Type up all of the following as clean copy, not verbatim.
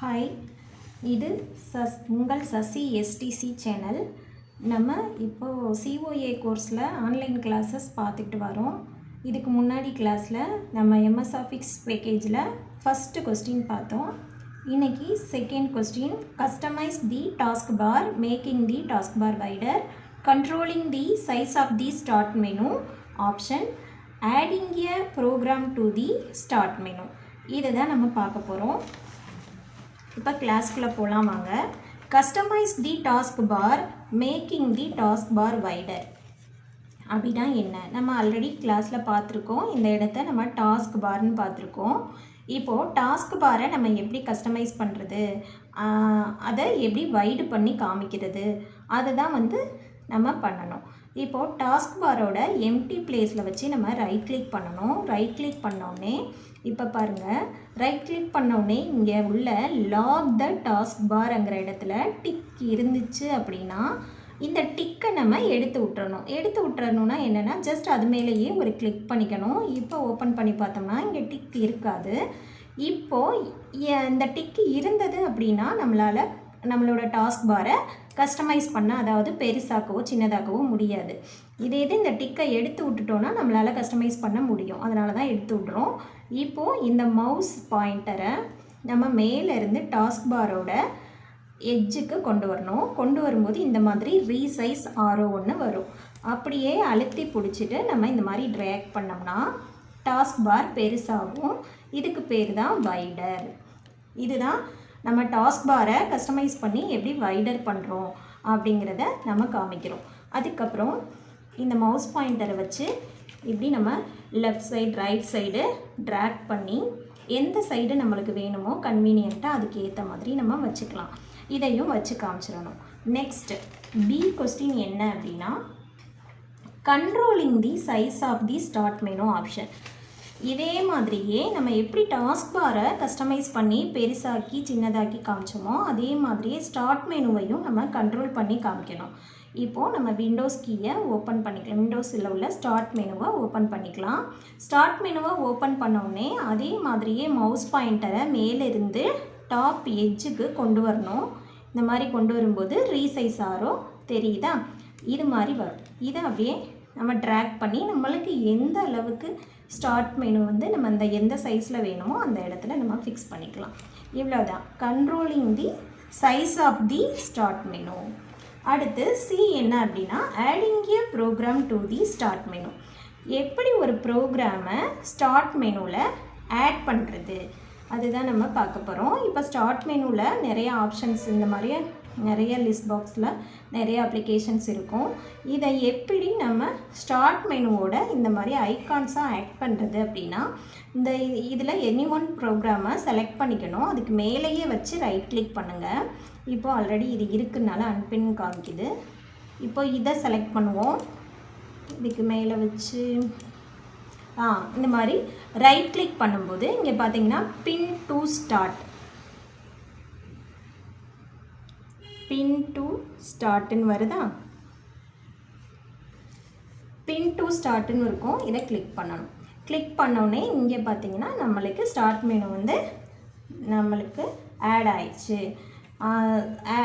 Hi, இது உங்கள் Sasi STC channel. நம்ம இப்போது சிஓஏ கோர்ஸில் ஆன்லைன் கிளாஸஸ் பார்த்துட்டு வரோம். இதுக்கு முன்னாடி கிளாஸில் நம்ம எம்எஸ் ஆஃபிஸ் பேக்கேஜில் ஃபஸ்ட்டு கொஸ்டின் பார்த்தோம். இன்றைக்கி second question, customise the task bar, making the task bar wider, controlling the size of the start menu option, adding a program to the start menu. இதை தான் நம்ம பார்க்க போகிறோம். இப்போ கிளாஸ்க்குள்ளே போகலாம் வாங்க. Customise the task bar, making the task bar wider அப்படின்னா என்ன? நம்ம ஆல்ரெடி கிளாஸில் பார்த்துருக்கோம். இந்த இடத்த நம்ம டாஸ்க் பார்னு பார்த்துருக்கோம். இப்போது டாஸ்க் பாரை நம்ம எப்படி கஸ்டமைஸ் பண்ணுறது, அதை எப்படி வைடு பண்ணி காமிக்கிறது, அதை தான் நம்ம பண்ணணும். இப்போது டாஸ்க் பாரோட எம்டி பிளேஸில் வச்சு நம்ம ரைட் கிளிக் பண்ணணும். ரைட் கிளிக் பண்ணோடனே இப்போ பாருங்கள், ரைட் கிளிக் பண்ணோடனே இங்கே உள்ள லாக் த டாஸ்க் பார்ங்கிற இடத்துல டிக் இருந்துச்சு அப்படின்னா இந்த டிக்கை நம்ம எடுத்து விட்டுறணும்னா என்னென்னா, ஜஸ்ட் அது மேலேயே ஒரு கிளிக் பண்ணிக்கணும். இப்போ ஓப்பன் பண்ணி பார்த்தோம்னா இங்கே டிக் இருக்காது. இப்போது இந்த டிக்கு இருந்தது அப்படின்னா நம்மளோட டாஸ்க் பாரை கஸ்டமைஸ் பண்ண, அதாவது பெருசாக்கவோ சின்னதாக்கவோ முடியாது. இது இந்த டிக்கை எடுத்து விட்டுட்டோன்னா நம்மளால் கஸ்டமைஸ் பண்ண முடியும். அதனால தான் எடுத்து விட்றோம். இப்போது இந்த மவுஸ் பாயிண்டரை நம்ம மேலேருந்து டாஸ்க் பாரோட எட்ஜுக்கு கொண்டு வரணும். கொண்டு வரும்போது இந்த மாதிரி ரீசைஸ் ஆரோ ஒன்று வரும். அப்படியே அழுத்தி பிடிச்சிட்டு நம்ம இந்த மாதிரி ட்ராக் பண்ணோம்னா டாஸ்க் பார் பெருசாகும். இதுக்கு பேர் தான் வைடர். இதுதான் நம்ம டாஸ்க் பாரை கஸ்டமைஸ் பண்ணி எப்படி வைடர் பண்ணுறோம் அப்படிங்கிறத நம்ம காமிக்கிறோம். அதுக்கப்புறம் இந்த மவுஸ் பாயிண்டரை வச்சு இப்படி நம்ம left side right side drag பண்ணி எந்த சைடு நம்மளுக்கு வேணுமோ கன்வீனியண்ட்டாக அதுக்கு ஏற்ற மாதிரி நம்ம வச்சுக்கலாம். இதையும் வச்சு காமிச்சிடணும். நெக்ஸ்ட் பி கொஸ்டின் என்ன அப்படின்னா, controlling the size of the start menu option. இதே மாதிரியே நம்ம எப்படி டாஸ்க் பாரை கஸ்டமைஸ் பண்ணி பெருசாக்கி சின்னதாக்கி காமிச்சோமோ அதே மாதிரியே ஸ்டார்ட் மெனுவையும் நம்ம கண்ட்ரோல் பண்ணி காமிக்கணும். இப்போது நம்ம விண்டோஸ் கீயை ஓப்பன் பண்ணிக்கலாம். விண்டோஸில் உள்ள ஸ்டார்ட் மெனுவை ஓப்பன் பண்ணிக்கலாம். ஸ்டார்ட் மெனுவை ஓப்பன் பண்ணோடனே அதே மாதிரியே மவுஸ் பாயிண்டரை மேலிருந்து டாப் எட்ஜுக்கு கொண்டு வரணும். இந்த மாதிரி கொண்டு வரும்போது ரீசைஸ் ஆரோ தெரியுதா, இது மாதிரி வரும். இதை அப்படியே நம்ம ட்ராக் பண்ணி நம்மளுக்கு எந்த அளவுக்கு ஸ்டார்ட் மெனு நம்ம அந்த எந்த சைஸில் வேணுமோ அந்த இடத்துல நம்ம ஃபிக்ஸ் பண்ணிக்கலாம். இவ்வளோதான் controlling the size of the start menu. அடுத்து சி என்ன அப்படின்னா, adding a program to the start menu. எப்படி ஒரு ப்ரோக்ராமை ஸ்டார்ட் மெனுவில் ஆட் பண்ணுறது அதுதான் நம்ம பார்க்க போகிறோம். இப்போ ஸ்டார்ட் மெனுவில் நிறைய ஆப்ஷன்ஸ், இந்த மாதிரி நிறைய லிஸ்ட் பாக்ஸில் நிறைய அப்ளிகேஷன்ஸ் இருக்கும். இதை எப்படி நம்ம ஸ்டார்ட் மெனுவோட இந்த மாதிரி ஐகான்ஸாக ஆட் பண்ணுறது அப்படின்னா, இந்த இதில் எனி ஒன் ப்ரோக்ராமை செலக்ட் பண்ணிக்கணும். அதுக்கு மேலேயே வச்சு ரைட் கிளிக் பண்ணுங்கள். இப்போது ஆல்ரெடி இது இருக்குதுனால அன்பின் காமிக்குது. இப்போ இதை செலக்ட் பண்ணுவோம். இதுக்கு மேலே வச்சு இந்த மாதிரி ரைட் கிளிக் பண்ணும்போது இங்கே பார்த்தீங்கன்னா been to start, been to ஸ்டார்ட்னு வருதா, பின் டு ஸ்டார்ட்னு இருக்கும். இதை கிளிக் பண்ணணும். கிளிக் பண்ணோடனே இங்கே பார்த்தீங்கன்னா நம்மளுக்கு ஸ்டார்ட் மெனு நம்மளுக்கு ஆட் ஆயிடுச்சு.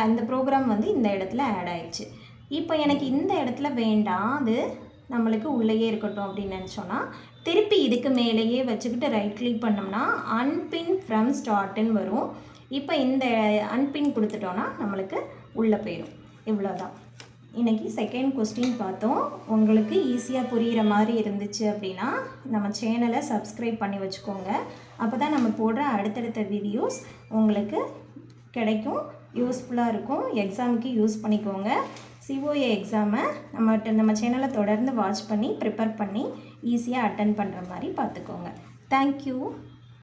அந்த ப்ரோக்ராம் இந்த இடத்துல ஆட் ஆயிடுச்சு. இப்போ எனக்கு இந்த இடத்துல வேண்டாம், அது நம்மளுக்கு உள்ளேயே இருக்கட்டும் அப்படின்னு நினச்சோன்னா திருப்பி இதுக்கு மேலேயே வச்சுக்கிட்டு ரைட் கிளிக் பண்ணோம்னா அன்பின் ஃப்ரம் ஸ்டார்ட்னு வரும். இப்போ இந்த அன்பின் கொடுத்துட்டோன்னா நம்மளுக்கு உள்ளே போயிடும். இவ்வளோதான். இன்றைக்கி செகண்ட் கொஸ்டின் பார்த்தோம். உங்களுக்கு ஈஸியாக புரிகிற மாதிரி இருந்துச்சு அப்படின்னா நம்ம சேனலை சப்ஸ்கிரைப் பண்ணி வச்சுக்கோங்க. அப்போ தான் நம்ம போடுற அடுத்தடுத்த வீடியோஸ் உங்களுக்கு கிடைக்கும், யூஸ்ஃபுல்லாக இருக்கும். எக்ஸாமுக்கு யூஸ் பண்ணிக்கோங்க. சிஓஏ எக்ஸாமை நம்ம சேனலை தொடர்ந்து வாட்ச் பண்ணி ப்ரிப்பேர் பண்ணி ஈஸியாக அட்டன் பண்ணுற மாதிரி பார்த்துக்கோங்க. தேங்க்யூ.